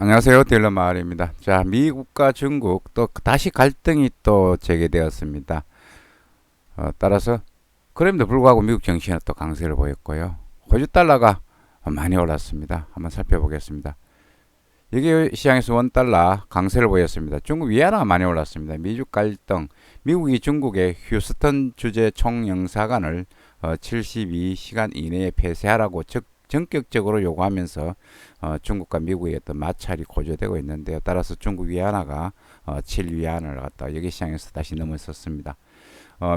안녕하세요. 딜러 마을입니다. 자, 미국과 중국 또 다시 갈등이 또 재개되었습니다. 따라서 그럼에도 불구하고 미국 정시는 또 강세를 보였고요. 호주 달러가 많이 올랐습니다. 한번 살펴보겠습니다. 여기 시장에서 원 달러 강세를 보였습니다. 중국 위안화가 많이 올랐습니다. 미중 갈등, 미국이 중국의 휴스턴 주재 총영사관을 72시간 이내에 폐쇄하라고 전격적으로 요구하면서 중국과 미국의 어떤 마찰이 고조되고 있는데요. 따라서 중국 위안화가 7위안을 갖다 여기 시장에서 다시 넘어섰습니다.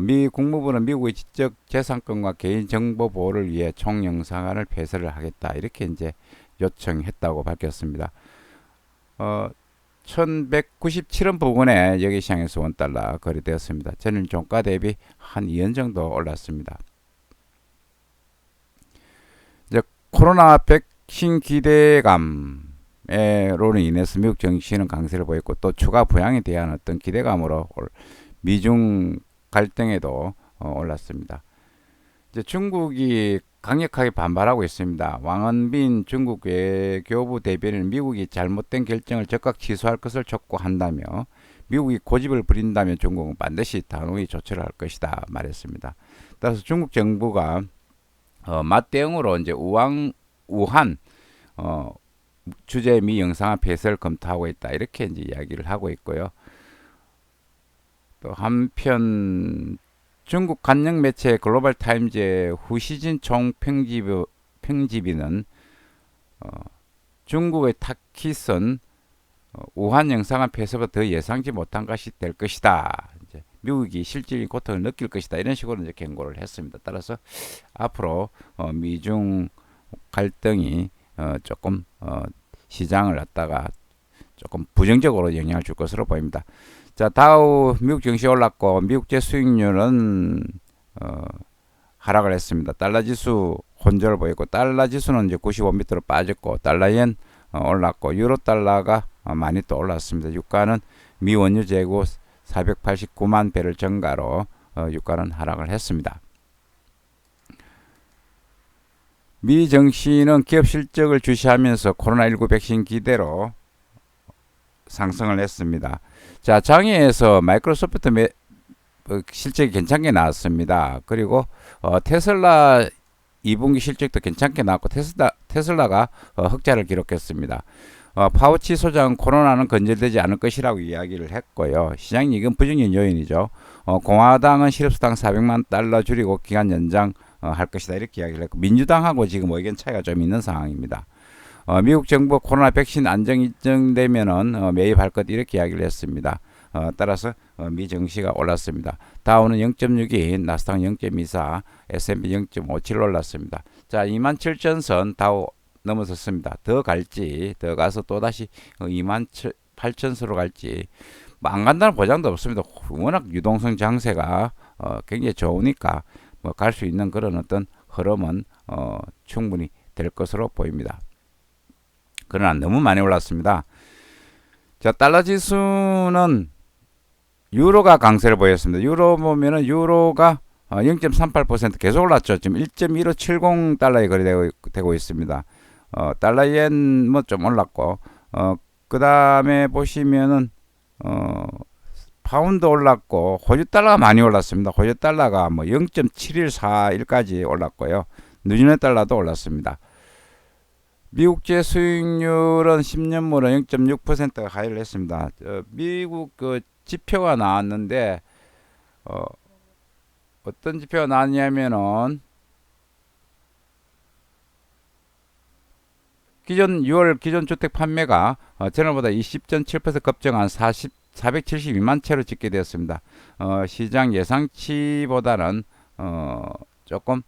미 국무부는 미국의 지적 재산권과 개인 정보 보호를 위해 총영사관을 폐쇄를 하겠다 이렇게 이제 요청했다고 밝혔습니다. 1197원 부근에 여기 시장에서 원달러 거래되었습니다. 전일 종가 대비 한 2원 정도 올랐습니다. 이제 코로나 백신 기대감으로 인해서 미국 정시는 강세를 보였고 또 추가 부양에 대한 어떤 기대감으로 미중 갈등에도 올랐습니다. 이제 중국이 강력하게 반발하고 있습니다. 왕원빈 중국 외교부 대변인은 미국이 잘못된 결정을 즉각 취소할 것을 촉구한다며 미국이 고집을 부린다면 중국은 반드시 단호히 조처를 할 것이다 말했습니다. 따라서 중국 정부가 맞대응으로 이제 우한 주재 미 영상화 폐쇄를 검토하고 있다 이렇게 이제 이야기를 하고 있고요. 또 한편 중국 관영 매체 글로벌 타임즈의 후시진 총평집인은 중국의 타깃은 우한 영상화 폐쇄가 더 예상치 못한 것이 될 것이다. 이제 미국이 실질적인 고통을 느낄 것이다. 이런 식으로 이제 경고를 했습니다. 따라서 앞으로 미중 갈등이 조금 시장을 갖다가 조금 부정적으로 영향을 줄 것으로 보입니다. 자, 다우 미국 증시 올랐고 미국제 수익률은 하락을 했습니다. 달러 지수 혼조를 보였고 달러 지수는 이제 95m로 빠졌고 달러엔 올랐고 유로 달러가 많이 또 올랐습니다. 유가는 미 원유 재고 489만 배럴 증가로 유가는 하락을 했습니다. 미 증시는 기업 실적을 주시하면서 코로나19 백신 기대로 상승을 했습니다. 자, 장외에서 마이크로소프트 실적이 괜찮게 나왔습니다. 그리고 테슬라 2분기 실적도 괜찮게 나왔고 테슬라가 흑자를 기록했습니다. 파우치 소장은 코로나는 건절되지 않을 것이라고 이야기를 했고요. 시장이 이건 부정적인 요인이죠. 공화당은 실업수당 400만 달러 줄이고 기간 연장 할 것이다 이렇게 이야기를 했고 민주당하고 지금 의견 차이가 좀 있는 상황입니다. 미국 정부 코로나 백신 안정 인정되면은 매입할 것 이렇게 이야기를 했습니다. 따라서 미 증시가 올랐습니다. 다우는 0.62, 나스닥 0.24, S&P 0.57 올랐습니다. 자, 27,000선 다우 넘어섰습니다. 더 갈지, 더 가서 또 다시 28,000선으로 갈지 안 간다는 보장도 없습니다. 워낙 유동성 장세가 굉장히 좋으니까 뭐 갈 수 있는 그런 어떤 흐름은 충분히 될 것으로 보입니다. 그러나 너무 많이 올랐습니다. 자, 달러 지수는 유로가 강세를 보였습니다. 유로 보면은 유로가 0.38% 계속 올랐죠. 지금 1.1570 달러에 거래되고 있습니다. 달러엔 뭐 좀 올랐고, 그 다음에 보시면은 파운드 올랐고, 호주 달러가 많이 올랐습니다. 호주 달러가 뭐 0.7141까지 올랐고요. 뉴질랜드 달러도 올랐습니다. 미국제 수익률은 10년물은 0.6%가 하회를 했습니다. 미국 그 지표가 나왔는데 어떤 지표가 나왔냐면은 기존 6월 기존 주택 판매가 전월보다 20.7% 급증한 472만 채로 집계되었습니다. 시장 예상치보다는 조금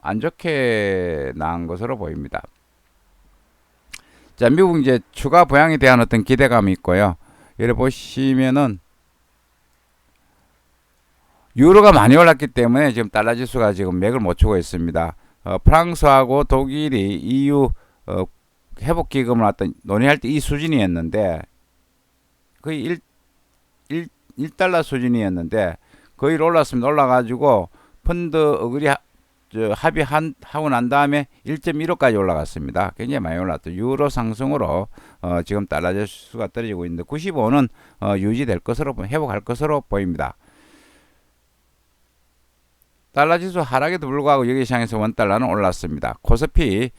안 좋게 나온 것으로 보입니다. 자, 미국 이제 추가 부양에 대한 어떤 기대감이 있고요. 여기 보시면은 유로가 많이 올랐기 때문에 지금 달러 지수가 지금 맥을 못 추고 있습니다. 프랑스하고 독일이 EU 회복 기금을 어떤 논의할 때 이 수준이었는데 거의 1달러 수준이었는데 거의 올랐습니다. 올라가지고 펀드 어글이 합의하고 난 다음에 1.15까지 올라갔습니다. 굉장히 많이 올랐죠. 유로 상승으로 지금 달러 지수가 떨어지고 있는데 95는 유지될 것으로 회복할 것으로 보입니다. 달러 지수 하락에도 불구하고 여기 시장에서 원달러는 올랐습니다. 코스피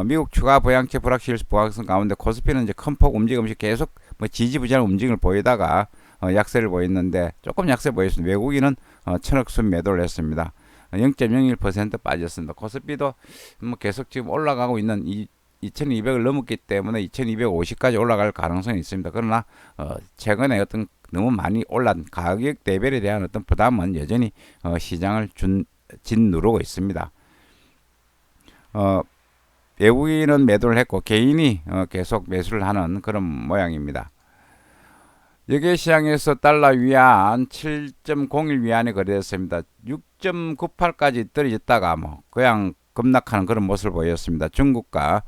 미국 추가 부양책 불확실성 부각성 가운데 코스피는 이제 큰 폭 움직임 없이 계속 지지부진한 움직임을 보이다가 약세를 보였는데 조금 약세 보였습니다. 외국인은 천억 순 매도를 했습니다. 0.01% 빠졌습니다. 코스피도 계속 지금 올라가고 있는 2200을 넘었기 때문에 2250까지 올라갈 가능성이 있습니다. 그러나 최근에 어떤 너무 많이 올란 가격 대별에 대한 어떤 부담은 여전히 시장을 짓누르고 있습니다. 외국인은 매도를 했고 개인이 계속 매수를 하는 그런 모양입니다. 여기 시장에서 달러 위안 7.01 위안이 거래됐습니다. 6.98까지 떨어졌다가 그냥 급락하는 그런 모습을 보였습니다. 중국과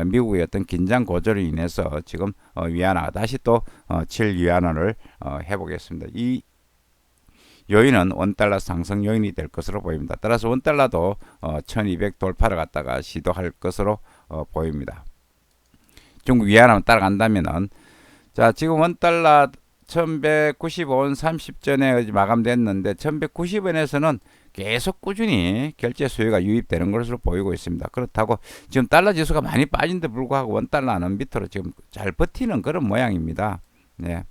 미국의 어떤 긴장 고조로 인해서 지금 위안화가 다시 또 7위안화를 해보겠습니다. 이 요인은 원달러 상승 요인이 될 것으로 보입니다. 따라서 원달러도 1200 돌파를 갖다가 시도할 것으로 보입니다. 중국 위안화만 따라간다면은 자 지금 원달러 1195원 30전에 마감됐는데 1190원에서는 계속 꾸준히 결제 수요가 유입되는 것으로 보이고 있습니다. 그렇다고 지금 달러 지수가 많이 빠진데 불구하고 원달러는 밑으로 지금 잘 버티는 그런 모양입니다. 네.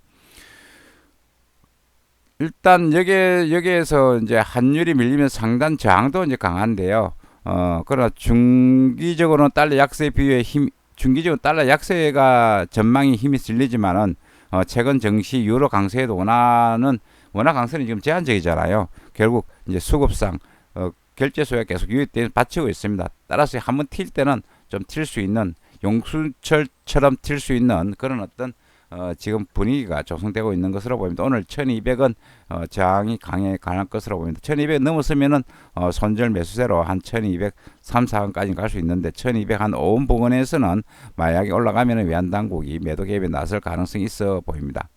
일단 여기에서 이제 환율이 밀리면 상단 저항도 이제 강한데요. 그러나 중기적으로는 달러 약세 비율의 중기적으로 달러 약세가 전망이 힘이 실리지만은 최근 정시 유로 강세에도 원화 강세는 지금 제한적이잖아요. 결국 이제 수급상 결제 수요가 계속 유입돼 받치고 있습니다. 따라서 한번 튈 때는 좀 튈 수 있는 용수철처럼 튈 수 있는 그런 어떤 지금 분위기가 조성되고 있는 것으로 보입니다. 오늘 1200은 저항이 강할 것으로 보입니다. 1200 넘었으면은 손절 매수세로 한 1203, 4원까지 갈 수 있는데 1200 한 5원 부근에서는 만약에 올라가면 외환 당국이 매도 개입에 나설 가능성이 있어 보입니다.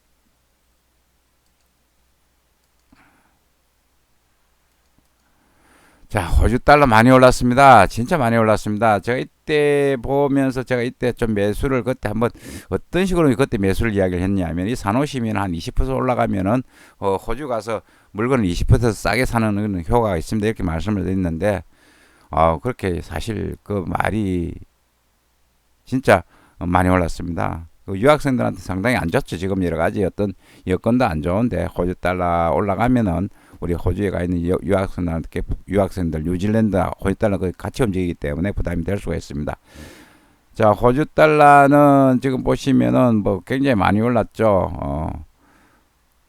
자, 호주 달러 많이 올랐습니다. 진짜 많이 올랐습니다. 제가 이때 보면서 제가 이때 좀 매수를 그때 한번 어떤 식으로 그때 매수를 이야기를 했냐면 이 사놓으시면 한 20% 올라가면은 호주 가서 물건을 20% 싸게 사는 효과가 있습니다. 이렇게 말씀을 드렸는데 그렇게 사실 그 말이 진짜 많이 올랐습니다. 유학생들한테 상당히 안 좋죠. 지금 여러 가지 어떤 여건도 안 좋은데 호주 달러 올라가면은 우리 호주에 가 있는 유학생들 뉴질랜드 호주 달러 같이 움직이기 때문에 부담이 될 수가 있습니다. 자, 호주 달러는 지금 보시면은 굉장히 많이 올랐죠.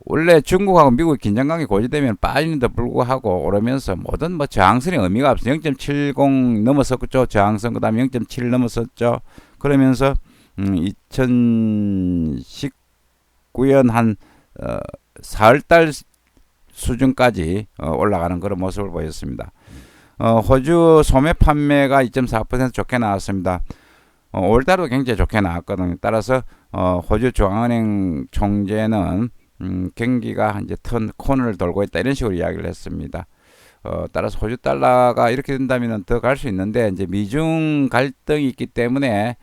원래 중국하고 미국 긴장감이 고조되면 빠지는데 불구하고 오르면서 모든 저항선의 의미가 없어. 0.70 넘었었죠. 저항선 그다음에 0.7 넘었었죠. 그러면서 2019년 한 4월달 수준까지 올라가는 그런 모습을 보였습니다. 호주 소매 판매가 2.4% 좋게 나왔습니다. 5월달도 굉장히 좋게 나왔거든요. 따라서 호주 중앙은행 총재는 경기가 이제 코너를 돌고 있다 이런 식으로 이야기를 했습니다. 따라서 호주 달러가 이렇게 된다면 더 갈 수 있는데 이제 미중 갈등이 있기 때문에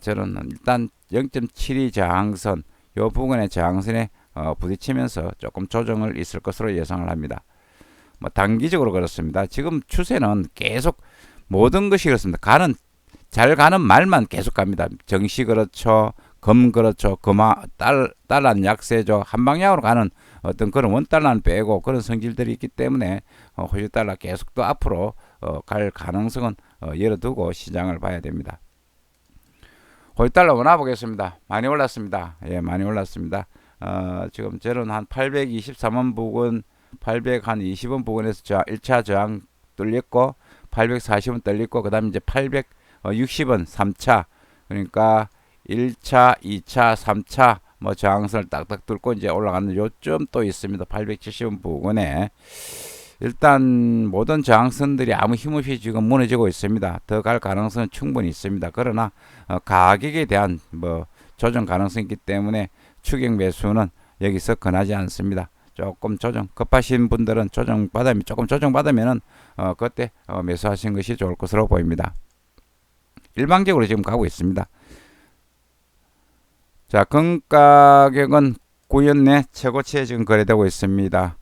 저는 일단 0.72 저항선 요 부분의 저항선에 부딪히면서 조금 조정을 있을 것으로 예상을 합니다. 단기적으로 그렇습니다. 지금 추세는 계속 모든 것이 그렇습니다. 잘 가는 말만 계속 갑니다. 정시 그렇죠. 금 그렇죠. 달러는 약세죠. 한 방향으로 가는 어떤 그런 원달러는 빼고 그런 성질들이 있기 때문에 호주 달러 계속 또 앞으로 갈 가능성은 열어두고 시장을 봐야 됩니다. 호주 달러 원화 보겠습니다. 많이 올랐습니다. 예, 많이 올랐습니다. 지금 저는 한 823원 부근, 820원 부근에서 1차 저항 뚫렸고, 840원 뚫렸고, 그 다음에 이제 860원 3차, 그러니까 1차, 2차, 3차, 저항선을 딱딱 뚫고 이제 올라가는 요점 또 있습니다. 870원 부근에. 일단 모든 저항선들이 아무 힘없이 지금 무너지고 있습니다. 더 갈 가능성은 충분히 있습니다. 그러나 가격에 대한 조정 가능성이 있기 때문에 추격 매수는 여기서 권하지 않습니다. 조금 조정, 급하신 분들은 조금 조정받으면은 그때 매수하시는 것이 좋을 것으로 보입니다. 일방적으로 지금 가고 있습니다. 자, 금 가격은 9년 내 최고치에 지금 거래되고 있습니다.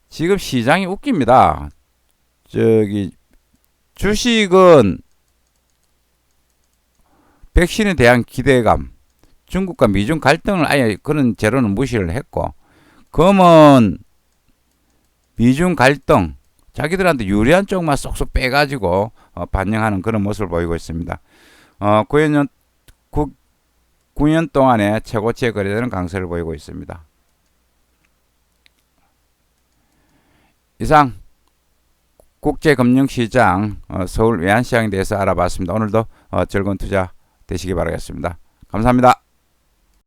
지금 시장이 웃깁니다. 저기 주식은 백신에 대한 기대감, 중국과 미중 갈등을 아예 그런 재료는 무시를 했고, 금은 미중 갈등, 자기들한테 유리한 쪽만 쏙쏙 빼가지고 반영하는 그런 모습을 보이고 있습니다. 9년 동안에 최고치에 거래되는 강세를 보이고 있습니다. 이상 국제금융시장 서울 외환시장에 대해서 알아봤습니다. 오늘도 즐거운 투자 되시기 바라겠습니다. 감사합니다.